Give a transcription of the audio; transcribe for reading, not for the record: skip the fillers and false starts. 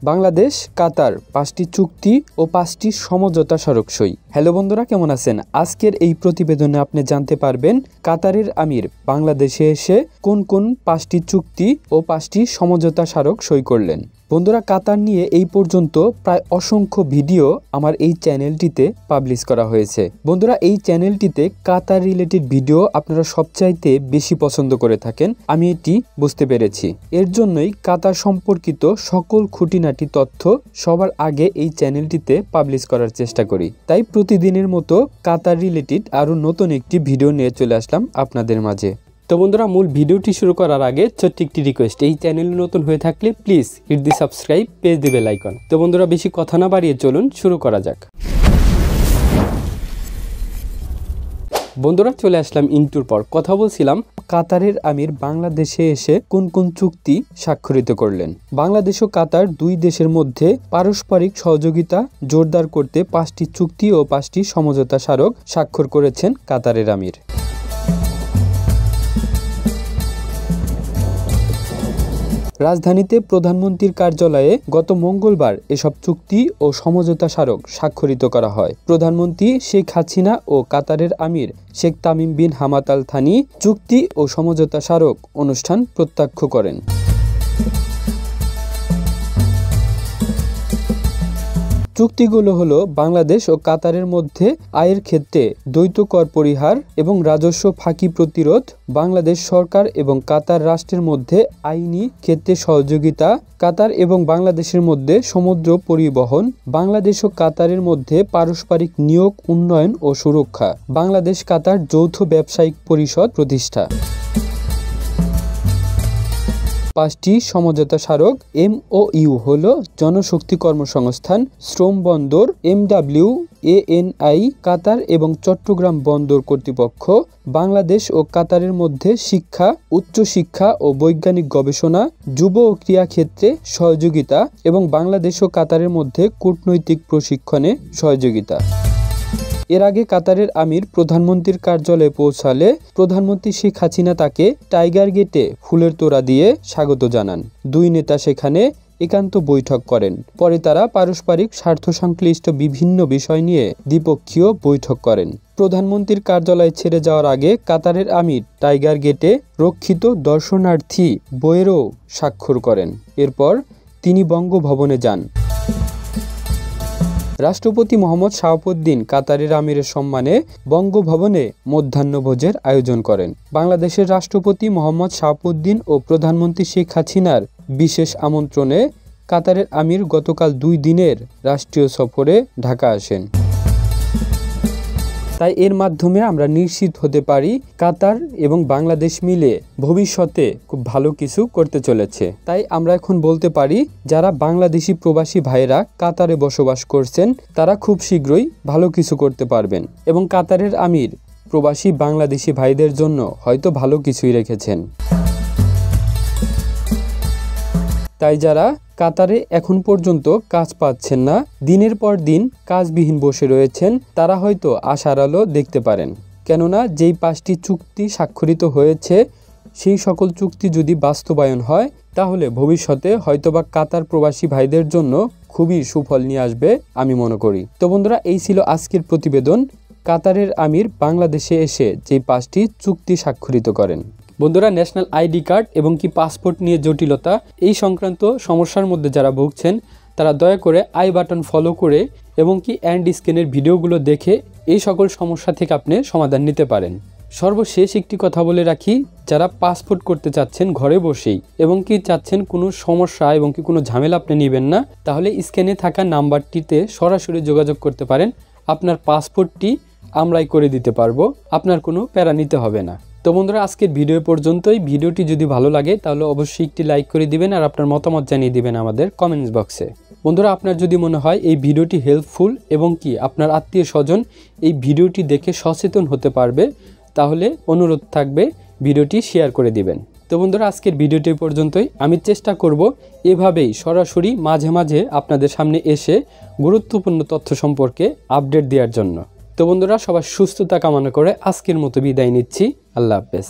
বাংলাদেশ কাতার 5টি চুক্তি ও 5টি সমঝোতা স্মারক সই। হ্যালো বন্ধুরা, কেমন আছেন? আজকের এই প্রতিবেদনে আপনি জানতে পারবেন কাতারের আমির বাংলাদেশে এসে কোন কোন 5টি চুক্তি ও 5টি সমঝোতা স্মারক সই করলেন। বন্ধুরা, কাতার নিয়ে এই পর্যন্ত প্রায় অসংখ্য ভিডিও আমার এই চ্যানেলটিতে পাবলিশ করা হয়েছে। বন্ধুরা, এই চ্যানেলটিতে কাতার রিলেটেড ভিডিও আপনারা সবচাইতে বেশি পছন্দ করে থাকেন, আমি এটি বুঝতে পেরেছি। এর জন্যই কাতার সম্পর্কিত সকল খুঁটিনাটি তথ্য সবার আগে এই চ্যানেলটিতে পাবলিশ করার চেষ্টা করি। তাই প্রতিদিনের মতো কাতার রিলেটেড আরও নতুন একটি ভিডিও নিয়ে চলে আসলাম আপনাদের মাঝে। তো বন্ধুরা, মূল ভিডিওটি শুরু করার আগে ছোট্ট একটি রিকোয়েস্ট, এই চ্যানেলে নতুন হয়ে থাকলে please hit the subscribe, press the bell icon. তো বন্ধুরা, বেশি কথা না বাড়িয়ে চলুন শুরু করা যাক। বন্ধুরা, চলে আসলাম ইন্টুর পর। কথা বলছিলাম কাতারের আমির বাংলাদেশে এসে কোন কোন চুক্তি স্বাক্ষরিত করলেন। বাংলাদেশ ও কাতার দুই দেশের মধ্যে পারস্পরিক সহযোগিতা জোরদার করতে 5টি চুক্তি ও 5টি সমঝোতা স্মারক স্বাক্ষর করেছেন কাতারের আমির। রাজধানীতে প্রধানমন্ত্রীর কার্যালয়ে গত মঙ্গলবার এসব চুক্তি ও সমঝোতা স্মারক স্বাক্ষরিত করা হয়। প্রধানমন্ত্রী শেখ হাসিনা ও কাতারের আমির Sheikh Tamim bin Hamad Al Thani চুক্তি ও সমঝোতা স্মারক অনুষ্ঠান প্রত্যক্ষ করেন। চুক্তিগুলো হলো বাংলাদেশ ও কাতারের মধ্যে আয়ের ক্ষেত্রে দ্বৈত কর পরিহার এবং রাজস্ব ফাঁকি প্রতিরোধ, বাংলাদেশ সরকার এবং কাতার রাষ্ট্রের মধ্যে আইনি ক্ষেত্রে সহযোগিতা, কাতার এবং বাংলাদেশের মধ্যে সমুদ্র পরিবহন, বাংলাদেশ ও কাতারের মধ্যে পারস্পরিক নিয়োগ উন্নয়ন ও সুরক্ষা, বাংলাদেশ কাতার যৌথ ব্যবসায়িক পরিষদ প্রতিষ্ঠা। 5টি সমঝোতা স্মারক। MOU হল জনশক্তি কর্মসংস্থান, শ্রম বন্দর, MWANI কাতার এবং চট্টগ্রাম বন্দর কর্তৃপক্ষ, বাংলাদেশ ও কাতারের মধ্যে শিক্ষা, উচ্চশিক্ষা ও বৈজ্ঞানিক গবেষণা, যুব ও ক্রীড়া ক্ষেত্রে সহযোগিতা এবং বাংলাদেশ ও কাতারের মধ্যে কূটনৈতিক প্রশিক্ষণে সহযোগিতা। এর আগে কাতারের আমির প্রধানমন্ত্রীর কার্যালয়ে পৌঁছালে প্রধানমন্ত্রী শেখ হাসিনা তাকে টাইগার গেটে ফুলের তোড়া দিয়ে স্বাগত জানান। দুই নেতা সেখানে একান্ত বৈঠক করেন। পরে তারা পারস্পরিক স্বার্থ সংশ্লিষ্ট বিভিন্ন বিষয় নিয়ে দ্বিপক্ষীয় বৈঠক করেন। প্রধানমন্ত্রীর কার্যালয় ছেড়ে যাওয়ার আগে কাতারের আমির টাইগার গেটে রক্ষিত দর্শনার্থী বইয়েরও স্বাক্ষর করেন। এরপর তিনি বঙ্গভবনে যান। রাষ্ট্রপতি মোহাম্মদ শাহাবুদ্দিন কাতারের আমিরের সম্মানে বঙ্গভবনে মধ্যাহ্নভোজের আয়োজন করেন। বাংলাদেশের রাষ্ট্রপতি মোহাম্মদ শাহাবুদ্দিন ও প্রধানমন্ত্রী শেখ হাসিনার বিশেষ আমন্ত্রণে কাতারের আমির গতকাল 2 দিনের রাষ্ট্রীয় সফরে ঢাকা আসেন। তাই এর মাধ্যমে আমরা নিশ্চিত হতে পারি কাতার এবং বাংলাদেশ মিলে ভবিষ্যতে খুব ভালো কিছু করতে চলেছে। তাই আমরা এখন বলতে পারি যারা বাংলাদেশি প্রবাসী ভাইয়েরা কাতারে বসবাস করছেন তারা খুব শীঘ্রই ভালো কিছু করতে পারবেন এবং কাতারের আমির প্রবাসী বাংলাদেশি ভাইদের জন্য হয়তো ভালো কিছুই রেখেছেন। তাই যারা কাতারে এখন পর্যন্ত কাজ পাচ্ছেন না, দিনের পর দিন কাজবিহীন বসে রয়েছেন, তারা হয়তো আশার আলো দেখতে পারেন। কেননা যেই 5টি চুক্তি স্বাক্ষরিত হয়েছে সেই সকল চুক্তি যদি বাস্তবায়ন হয় তাহলে ভবিষ্যতে হয়তোবা কাতার প্রবাসী ভাইদের জন্য খুবই সুফল নিয়ে আসবে আমি মনে করি। তো বন্ধুরা, এই ছিল আজকের প্রতিবেদন। কাতারের আমির বাংলাদেশে এসে যেই 5টি চুক্তি স্বাক্ষরিত করেন। বন্ধুরা, ন্যাশনাল আইডি কার্ড এবং কি পাসপোর্ট নিয়ে জটিলতা এই সংক্রান্ত সমস্যার মধ্যে যারা ভুগছেন তারা দয়া করে আই বাটন ফলো করে এবং কি অ্যান্ড স্ক্যানের ভিডিওগুলো দেখে এই সকল সমস্যা থেকে আপনি সমাধান নিতে পারেন। সর্বশেষ একটি কথা বলে রাখি, যারা পাসপোর্ট করতে চাচ্ছেন ঘরে বসেই এবং কি চাচ্ছেন কোনো সমস্যা এবং কি কোনো ঝামেলা আপনি নেবেন না, তাহলে স্ক্যানে থাকা নাম্বারটিতে সরাসরি যোগাযোগ করতে পারেন। আপনার পাসপোর্টটি আমরাই করে দিতে পারবো, আপনার কোনো প্যারা নিতে হবে না। তো বন্ধুরা, আজকের ভিডিও পর্যন্তই। ভিডিওটি যদি ভালো লাগে তাহলে অবশ্যই একটি লাইক করে দিবেন আর আপনার মতামত জানিয়ে দিবেন আমাদের কমেন্টস বক্সে। বন্ধুরা, আপনার যদি মনে হয় এই ভিডিওটি হেল্পফুল এবং কি আপনার আত্মীয় স্বজন এই ভিডিওটি দেখে সচেতন হতে পারবে, তাহলে অনুরোধ থাকবে ভিডিওটি শেয়ার করে দিবেন। তো বন্ধুরা, আজকের ভিডিওটি পর্যন্তই। আমি চেষ্টা করব এভাবেই সরাসরি মাঝে মাঝে আপনাদের সামনে এসে গুরুত্বপূর্ণ তথ্য সম্পর্কে আপডেট দেওয়ার জন্য। তো বন্ধুরা, সবার সুস্থতা কামনা করে আজকের মতো বিদায় নিচ্ছি। আল্লাহ হাফেজ।